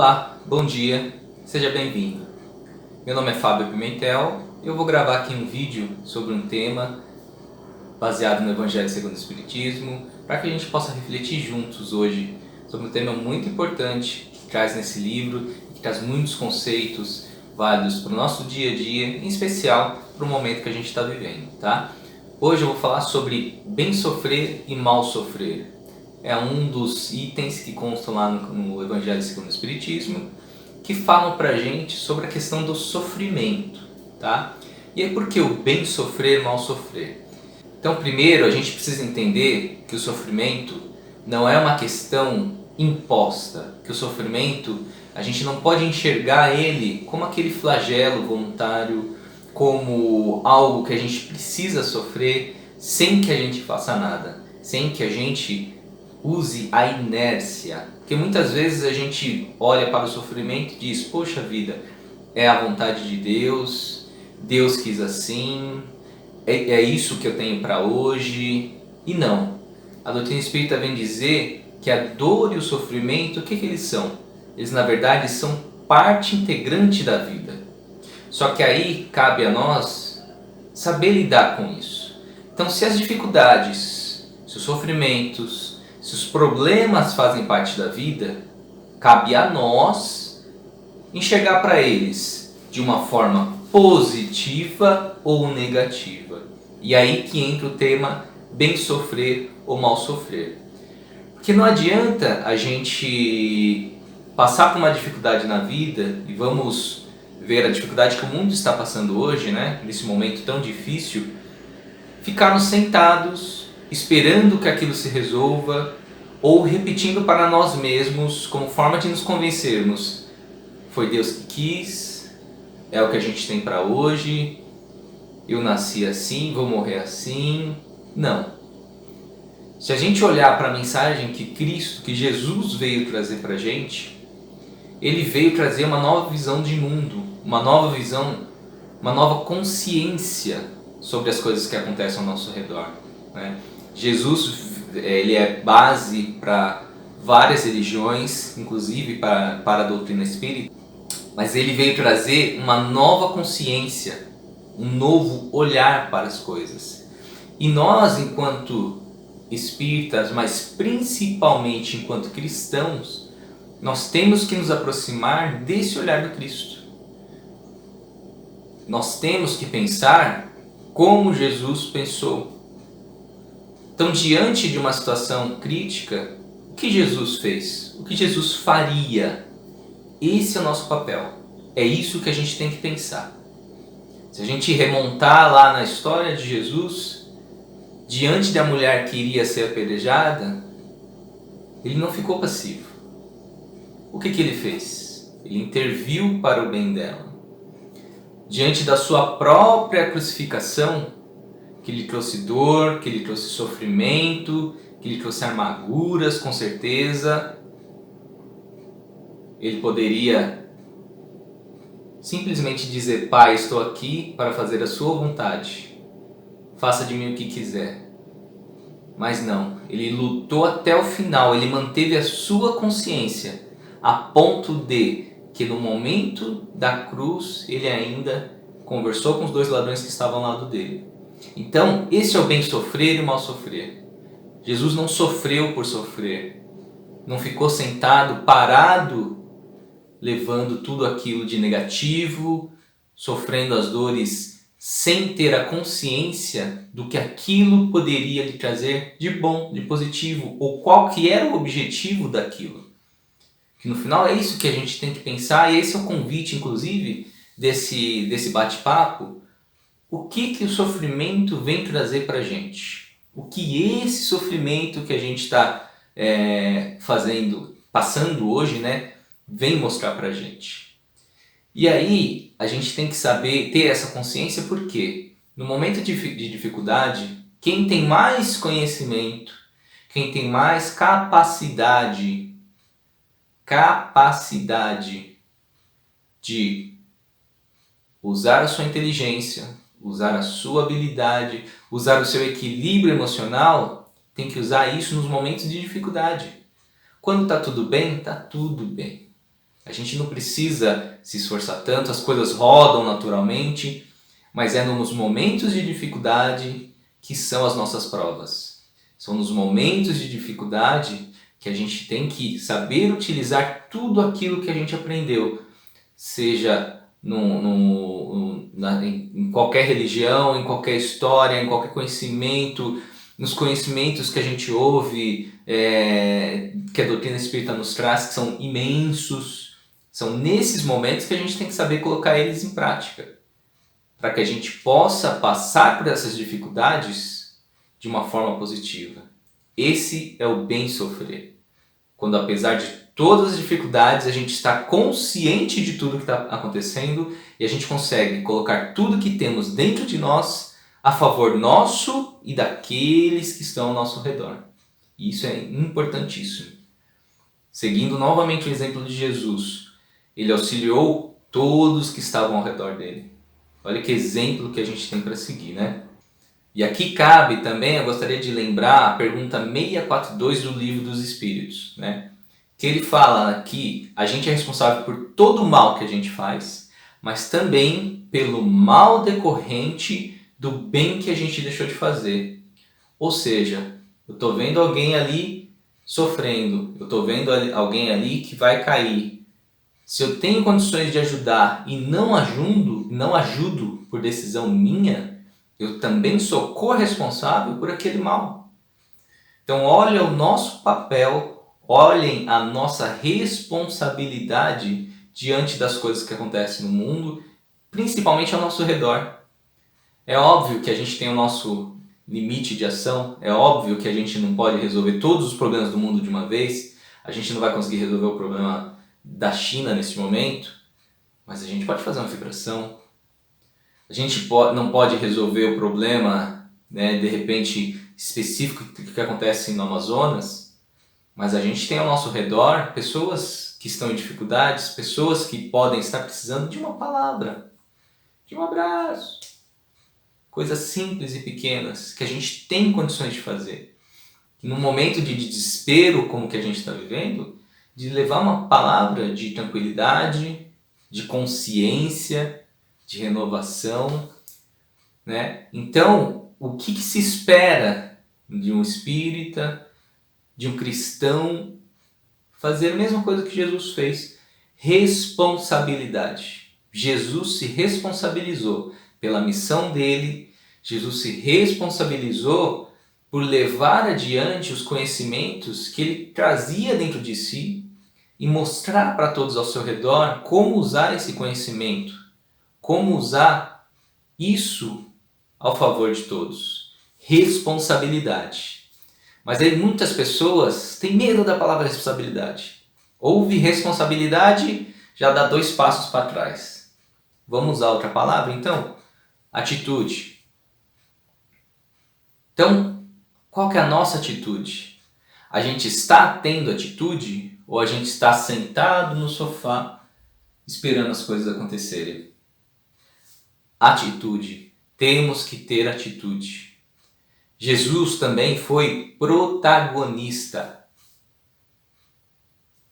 Olá, bom dia, seja bem-vindo. Meu nome é Fábio Pimentel e eu vou gravar aqui um vídeo sobre um tema baseado no Evangelho segundo o Espiritismo, para que a gente possa refletir juntos hoje sobre um tema muito importante que traz nesse livro, que traz muitos conceitos válidos para o nosso dia a dia, em especial para o momento que a gente está vivendo, tá? Hoje eu vou falar sobre bem sofrer e mal sofrer. É um dos itens que constam lá no Evangelho segundo o Espiritismo, que falam pra gente sobre a questão do sofrimento, tá? E aí por que o bem sofrer, mal sofrer? Então primeiro a gente precisa entender que o sofrimento não é uma questão imposta, que o sofrimento a gente não pode enxergar ele como aquele flagelo voluntário, como algo que a gente precisa sofrer sem que a gente faça nada, sem que a gente use a inércia, porque muitas vezes a gente olha para o sofrimento e diz: poxa vida, é a vontade de Deus, Deus quis assim, é isso que eu tenho para hoje. E não, a doutrina espírita vem dizer que a dor e o sofrimento, o que eles são? Eles na verdade são parte integrante da vida, só que aí cabe a nós saber lidar com isso. Então se as dificuldades, se os sofrimentos, se os problemas fazem parte da vida, cabe a nós enxergar para eles de uma forma positiva ou negativa. E aí que entra o tema bem sofrer ou mal sofrer. Porque não adianta a gente passar por uma dificuldade na vida, e vamos ver a dificuldade que o mundo está passando hoje, né? Nesse momento tão difícil, ficarmos sentados esperando que aquilo se resolva, ou repetindo para nós mesmos como forma de nos convencermos: foi Deus que quis, é o que a gente tem para hoje, eu nasci assim, vou morrer assim. Não. Se a gente olhar para a mensagem que Cristo, que Jesus veio trazer para a gente, ele veio trazer uma nova visão de mundo, uma nova visão, uma nova consciência sobre as coisas que acontecem ao nosso redor, né? Jesus, ele é base para várias religiões, inclusive para a doutrina espírita, mas ele veio trazer uma nova consciência, um novo olhar para as coisas. E nós, enquanto espíritas, mas principalmente enquanto cristãos, nós temos que nos aproximar desse olhar do Cristo. Nós temos que pensar como Jesus pensou. Então, diante de uma situação crítica, o que Jesus fez? O que Jesus faria? Esse é o nosso papel. É isso que a gente tem que pensar. Se a gente remontar lá na história de Jesus, diante da mulher que iria ser apedrejada, ele não ficou passivo. O que ele fez? Ele interviu para o bem dela. Diante da sua própria crucificação, que lhe trouxe dor, que lhe trouxe sofrimento, que lhe trouxe amarguras, com certeza, ele poderia simplesmente dizer: Pai, estou aqui para fazer a sua vontade, faça de mim o que quiser. Mas não, ele lutou até o final, ele manteve a sua consciência, a ponto de que no momento da cruz ele ainda conversou com os dois ladrões que estavam ao lado dele. Então, esse é o bem sofrer e o mal sofrer. Jesus não sofreu por sofrer, não ficou sentado, parado, levando tudo aquilo de negativo, sofrendo as dores sem ter a consciência do que aquilo poderia lhe trazer de bom, de positivo, ou qual que era o objetivo daquilo. Que no final é isso que a gente tem que pensar, e esse é o convite, inclusive, desse bate-papo. O que o sofrimento vem trazer para a gente? O que esse sofrimento que a gente está passando hoje, né, vem mostrar para a gente? E aí a gente tem que saber, ter essa consciência, porque no momento de dificuldade, quem tem mais conhecimento, quem tem mais capacidade de usar a sua inteligência, usar a sua habilidade, usar o seu equilíbrio emocional, tem que usar isso nos momentos de dificuldade. Quando está tudo bem, está tudo bem. A gente não precisa se esforçar tanto, as coisas rodam naturalmente, mas é nos momentos de dificuldade que são as nossas provas. São nos momentos de dificuldade que a gente tem que saber utilizar tudo aquilo que a gente aprendeu, seja em qualquer religião, em qualquer história, em qualquer conhecimento, nos conhecimentos que a gente ouve, que a doutrina espírita nos traz, que são imensos. São nesses momentos que a gente tem que saber colocar eles em prática, para que a gente possa passar por essas dificuldades de uma forma positiva. Esse é o bem sofrer. Quando, apesar de todas as dificuldades, a gente está consciente de tudo que está acontecendo e a gente consegue colocar tudo que temos dentro de nós a favor nosso e daqueles que estão ao nosso redor. E isso é importantíssimo. Seguindo novamente o exemplo de Jesus, ele auxiliou todos que estavam ao redor dele. Olha que exemplo que a gente tem para seguir, né? E aqui cabe também, eu gostaria de lembrar a pergunta 642 do Livro dos Espíritos, né? Que ele fala que a gente é responsável por todo o mal que a gente faz, mas também pelo mal decorrente do bem que a gente deixou de fazer. Ou seja, eu estou vendo alguém ali sofrendo, eu estou vendo alguém ali que vai cair. Se eu tenho condições de ajudar e não ajudo por decisão minha, eu também sou corresponsável por aquele mal. Então, olha o nosso papel, olhem a nossa responsabilidade diante das coisas que acontecem no mundo, principalmente ao nosso redor. É óbvio que a gente tem o nosso limite de ação, é óbvio que a gente não pode resolver todos os problemas do mundo de uma vez, a gente não vai conseguir resolver o problema da China nesse momento, mas a gente pode fazer uma vibração. A gente não pode resolver o problema, né, de repente específico que acontece no Amazonas, mas a gente tem ao nosso redor pessoas que estão em dificuldades, pessoas que podem estar precisando de uma palavra, de um abraço. Coisas simples e pequenas que a gente tem condições de fazer. Num momento de desespero como que a gente está vivendo, de levar uma palavra de tranquilidade, de consciência, de renovação, né? Então, o que se espera de um espírita, de um cristão, fazer a mesma coisa que Jesus fez? Responsabilidade. Jesus se responsabilizou pela missão dele, Jesus se responsabilizou por levar adiante os conhecimentos que ele trazia dentro de si e mostrar para todos ao seu redor como usar esse conhecimento, como usar isso ao favor de todos. Responsabilidade. Mas aí muitas pessoas têm medo da palavra responsabilidade. Ouve responsabilidade, já dá 2 passos para trás. Vamos usar outra palavra então? Atitude. Então, qual que é a nossa atitude? A gente está tendo atitude ou a gente está sentado no sofá esperando as coisas acontecerem? Atitude. Temos que ter atitude. Jesus também foi protagonista.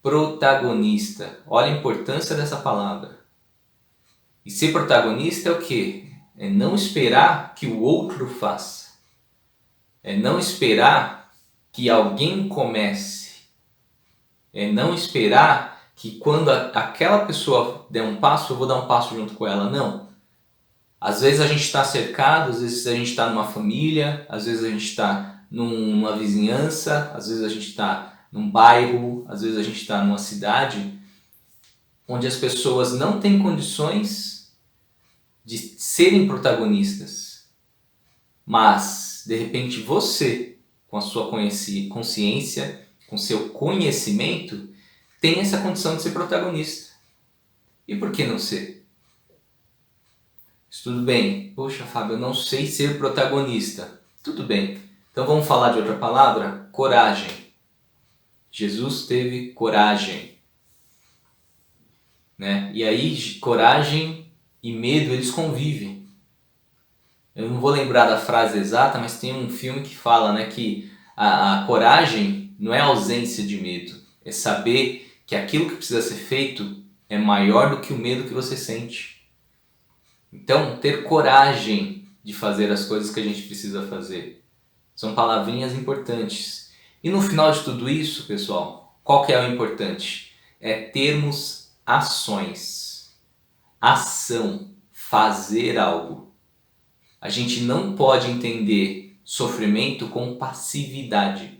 Protagonista. Olha a importância dessa palavra. E ser protagonista é o quê? É não esperar que o outro faça. É não esperar que alguém comece. É não esperar que quando aquela pessoa der um passo, eu vou dar um passo junto com ela. Não. Às vezes a gente está cercado, às vezes a gente está numa família, às vezes a gente está numa vizinhança, às vezes a gente está num bairro, às vezes a gente está numa cidade onde as pessoas não têm condições de serem protagonistas. Mas, de repente, você, com a sua consciência, com seu conhecimento, tem essa condição de ser protagonista. E por que não ser? Tudo bem. Poxa, Fábio, eu não sei ser protagonista. Tudo bem. Então vamos falar de outra palavra? Coragem. Jesus teve coragem. Né? E aí, coragem e medo, eles convivem. Eu não vou lembrar da frase exata, mas tem um filme que fala, né, que a coragem não é ausência de medo. É saber que aquilo que precisa ser feito é maior do que o medo que você sente. Então, ter coragem de fazer as coisas que a gente precisa fazer. São palavrinhas importantes. E no final de tudo isso, pessoal, qual que é o importante? É termos ações. Ação. Fazer algo. A gente não pode entender sofrimento com passividade.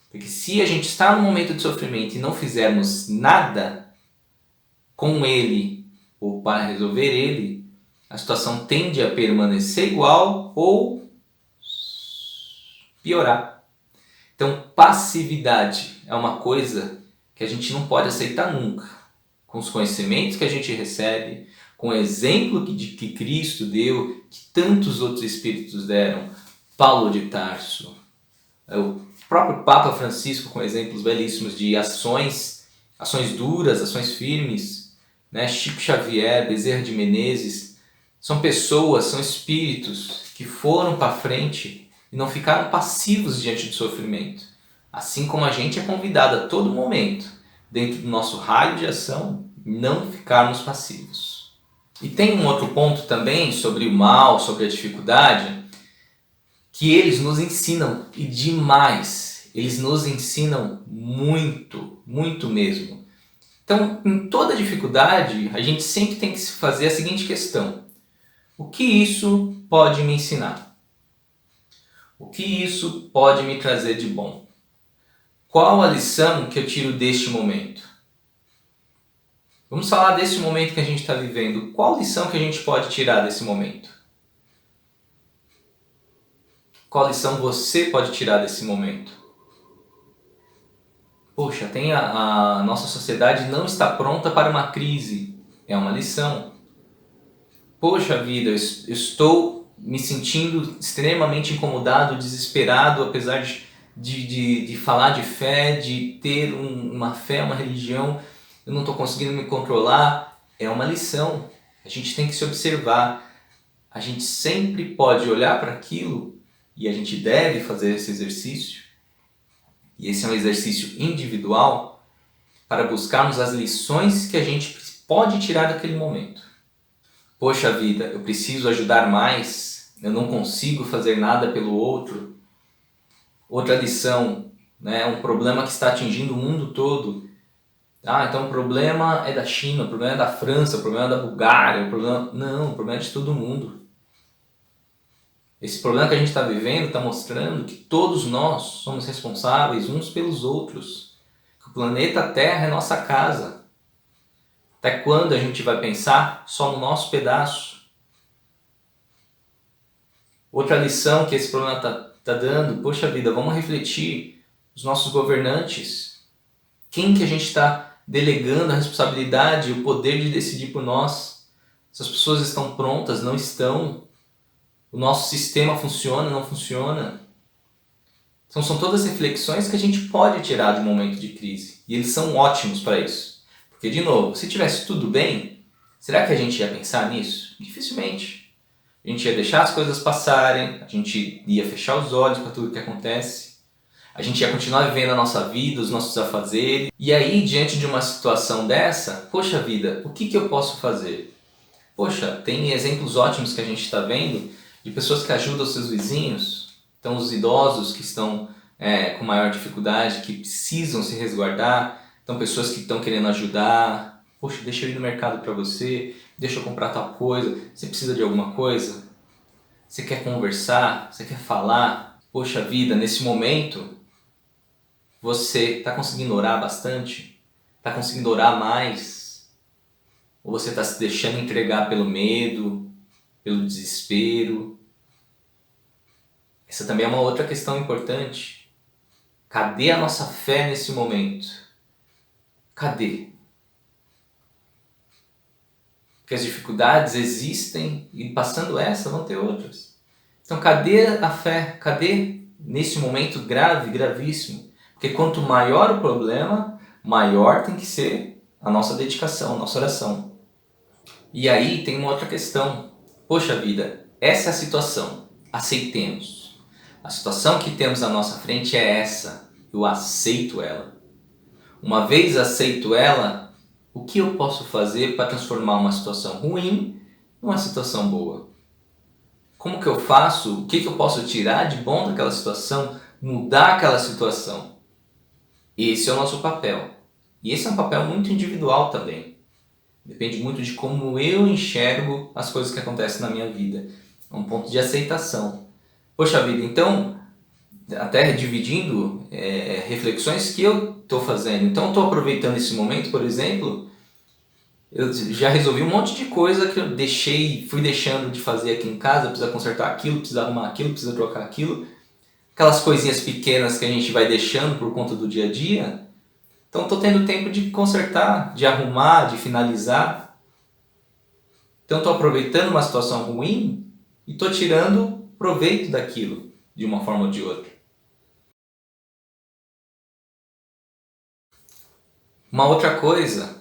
Porque se a gente está no momento de sofrimento e não fizermos nada com ele ou para resolver ele, a situação tende a permanecer igual ou piorar. Então, passividade é uma coisa que a gente não pode aceitar nunca. Com os conhecimentos que a gente recebe, com o exemplo que Cristo deu, que tantos outros espíritos deram, Paulo de Tarso, o próprio Papa Francisco com exemplos belíssimos de ações duras, ações firmes, né? Chico Xavier, Bezerra de Menezes, são pessoas, são espíritos que foram para frente e não ficaram passivos diante do sofrimento. Assim como a gente é convidado a todo momento, dentro do nosso raio de ação, não ficarmos passivos. E tem um outro ponto também sobre o mal, sobre a dificuldade, que eles nos ensinam, e demais. Eles nos ensinam muito, muito mesmo. Então, em toda dificuldade, a gente sempre tem que se fazer a seguinte questão: o que isso pode me ensinar? O que isso pode me trazer de bom? Qual a lição que eu tiro deste momento? Vamos falar desse momento que a gente está vivendo. Qual lição que a gente pode tirar desse momento? Qual lição você pode tirar desse momento? Poxa, a nossa sociedade não está pronta para uma crise. É uma lição. Poxa vida, eu estou me sentindo extremamente incomodado, desesperado, apesar de falar de fé, de ter uma fé, uma religião, eu não estou conseguindo me controlar. É uma lição. A gente tem que se observar. A gente sempre pode olhar para aquilo e a gente deve fazer esse exercício. E esse é um exercício individual para buscarmos as lições que a gente pode tirar daquele momento. Poxa vida, eu preciso ajudar mais, eu não consigo fazer nada pelo outro. Outra lição, né? Um problema que está atingindo o mundo todo. Então o problema é da China, o problema é da França, o problema é da Bulgária, Não, o problema é de todo mundo. Esse problema que a gente está vivendo está mostrando que todos nós somos responsáveis uns pelos outros. Que o planeta Terra é nossa casa. Até quando a gente vai pensar só no nosso pedaço? Outra lição que esse problema está dando, poxa vida, vamos refletir os nossos governantes. Quem que a gente está delegando a responsabilidade, o poder de decidir por nós? Se as pessoas estão prontas, não estão. O nosso sistema funciona, não funciona. Então são todas reflexões que a gente pode tirar de um momento de crise. E eles são ótimos para isso. Porque, de novo, se tivesse tudo bem, será que a gente ia pensar nisso? Dificilmente. A gente ia deixar as coisas passarem, a gente ia fechar os olhos para tudo que acontece, a gente ia continuar vivendo a nossa vida, os nossos afazeres. E aí, diante de uma situação dessa, poxa vida, o que eu posso fazer? Poxa, tem exemplos ótimos que a gente está vendo de pessoas que ajudam os seus vizinhos. Então, os idosos que estão com maior dificuldade, que precisam se resguardar. Então, pessoas que estão querendo ajudar. Poxa, deixa eu ir no mercado para você, deixa eu comprar tal coisa. Você precisa de alguma coisa? Você quer conversar? Você quer falar? Poxa vida, nesse momento, você está conseguindo orar bastante? Está conseguindo orar mais? Ou você está se deixando entregar pelo medo, pelo desespero? Essa também é uma outra questão importante. Cadê a nossa fé nesse momento? Cadê? Porque as dificuldades existem e passando essa vão ter outras. Então cadê a fé? Cadê nesse momento grave, gravíssimo? Porque quanto maior o problema, maior tem que ser a nossa dedicação, a nossa oração. E aí tem uma outra questão. Poxa vida, essa é a situação. Aceitemos. A situação que temos à nossa frente é essa. Eu aceito ela. Uma vez aceito ela, O que eu posso fazer para transformar uma situação ruim numa situação boa? Como que eu faço? O que eu posso tirar de bom daquela situação? Mudar aquela situação? Esse é o nosso papel. E esse é um papel muito individual também. Depende muito de como eu enxergo as coisas que acontecem na minha vida. É um ponto de aceitação. Poxa vida, então, até dividindo reflexões que eu estou fazendo. Então, eu estou aproveitando esse momento, por exemplo, eu já resolvi um monte de coisa que eu fui deixando de fazer aqui em casa, precisa consertar aquilo, precisa arrumar aquilo, precisa trocar aquilo. Aquelas coisinhas pequenas que a gente vai deixando por conta do dia a dia. Então estou tendo tempo de consertar, de arrumar, de finalizar. Então estou aproveitando uma situação ruim e estou tirando proveito daquilo, de uma forma ou de outra. Uma outra coisa,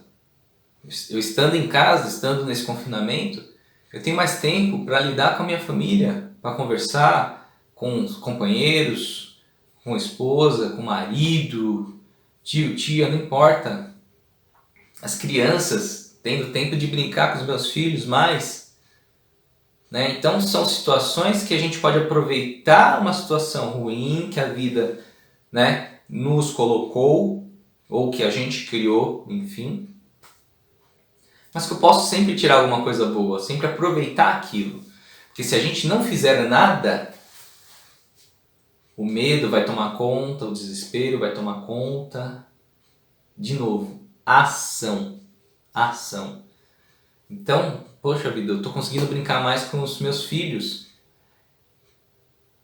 eu estando em casa, estando nesse confinamento, eu tenho mais tempo para lidar com a minha família, para conversar com os companheiros, com a esposa, com o marido, tio, tia, não importa. As crianças, tendo tempo de brincar com os meus filhos mais. Né? Então são situações que a gente pode aproveitar uma situação ruim que a vida, né, nos colocou, ou que a gente criou, enfim. Mas que eu posso sempre tirar alguma coisa boa, sempre aproveitar aquilo. Porque se a gente não fizer nada, o medo vai tomar conta, o desespero vai tomar conta. De novo, ação. Ação. Então, poxa vida, eu estou conseguindo brincar mais com os meus filhos.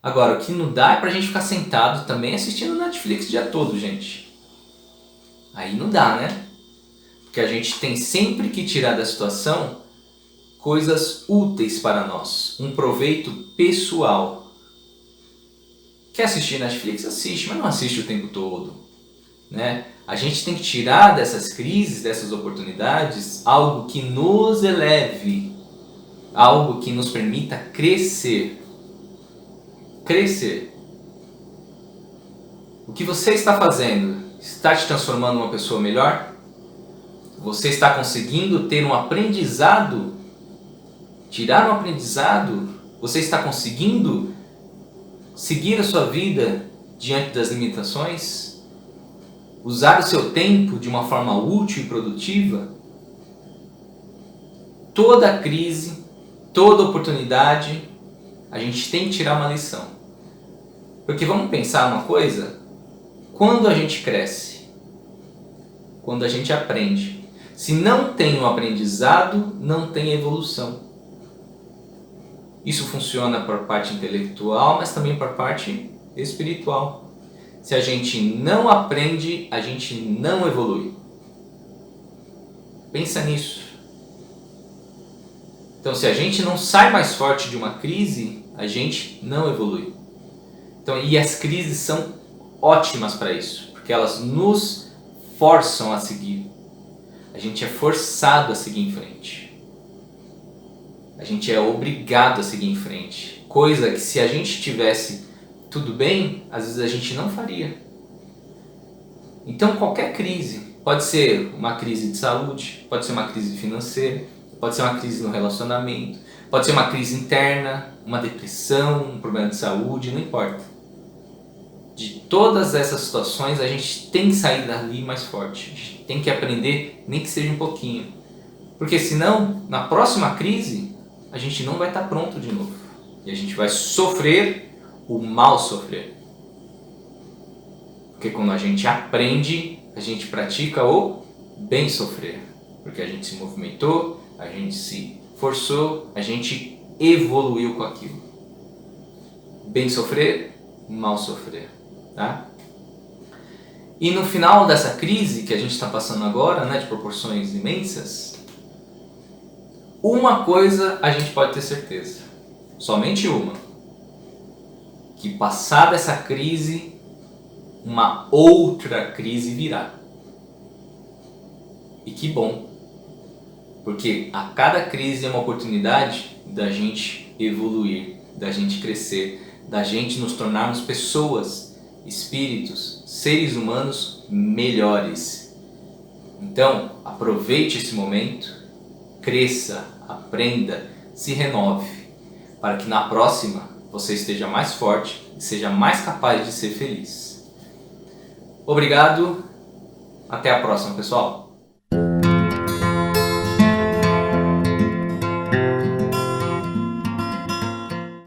Agora, o que não dá é pra gente ficar sentado também assistindo Netflix o dia todo, gente. Aí não dá, né? Porque a gente tem sempre que tirar da situação coisas úteis para nós. Um proveito pessoal. Quer assistir Netflix? Assiste, mas não assiste o tempo todo. Né? A gente tem que tirar dessas crises, dessas oportunidades, algo que nos eleve, algo que nos permita crescer. Crescer. O que você está fazendo está te transformando numa pessoa melhor? Você está conseguindo ter um aprendizado? Tirar um aprendizado? Você está conseguindo seguir a sua vida diante das limitações? Usar o seu tempo de uma forma útil e produtiva? Toda crise, toda oportunidade, a gente tem que tirar uma lição. Porque vamos pensar uma coisa? Quando a gente cresce, quando a gente aprende, se não tem um aprendizado, não tem evolução. Isso funciona por parte intelectual, mas também por parte espiritual. Se a gente não aprende, a gente não evolui. Pensa nisso. Então, se a gente não sai mais forte de uma crise, a gente não evolui. Então, e as crises são ótimas para isso, porque elas nos forçam a seguir. A gente é forçado a seguir em frente. A gente é obrigado a seguir em frente. Coisa que se a gente tivesse tudo bem, às vezes a gente não faria. Então qualquer crise, pode ser uma crise de saúde, pode ser uma crise financeira, pode ser uma crise no relacionamento, pode ser uma crise interna, uma depressão, um problema de saúde, não importa. De todas essas situações a gente tem que sair dali mais forte, a gente tem que aprender, nem que seja um pouquinho. Porque senão, na próxima crise, a gente não vai estar pronto de novo. E a gente vai sofrer o mal sofrer. Porque quando a gente aprende, a gente pratica o bem sofrer. Porque a gente se movimentou, a gente se forçou, a gente evoluiu com aquilo. Bem sofrer, mal sofrer. Tá? E no final dessa crise que a gente está passando agora, né, de proporções imensas, uma coisa a gente pode ter certeza. Somente uma. Que passada essa crise, uma outra crise virá. E que bom, porque a cada crise é uma oportunidade da gente evoluir, da gente crescer, da gente nos tornarmos pessoas, espíritos, seres humanos melhores. Então, aproveite esse momento, cresça, aprenda, se renove, para que na próxima você esteja mais forte e seja mais capaz de ser feliz. Obrigado, até a próxima, pessoal!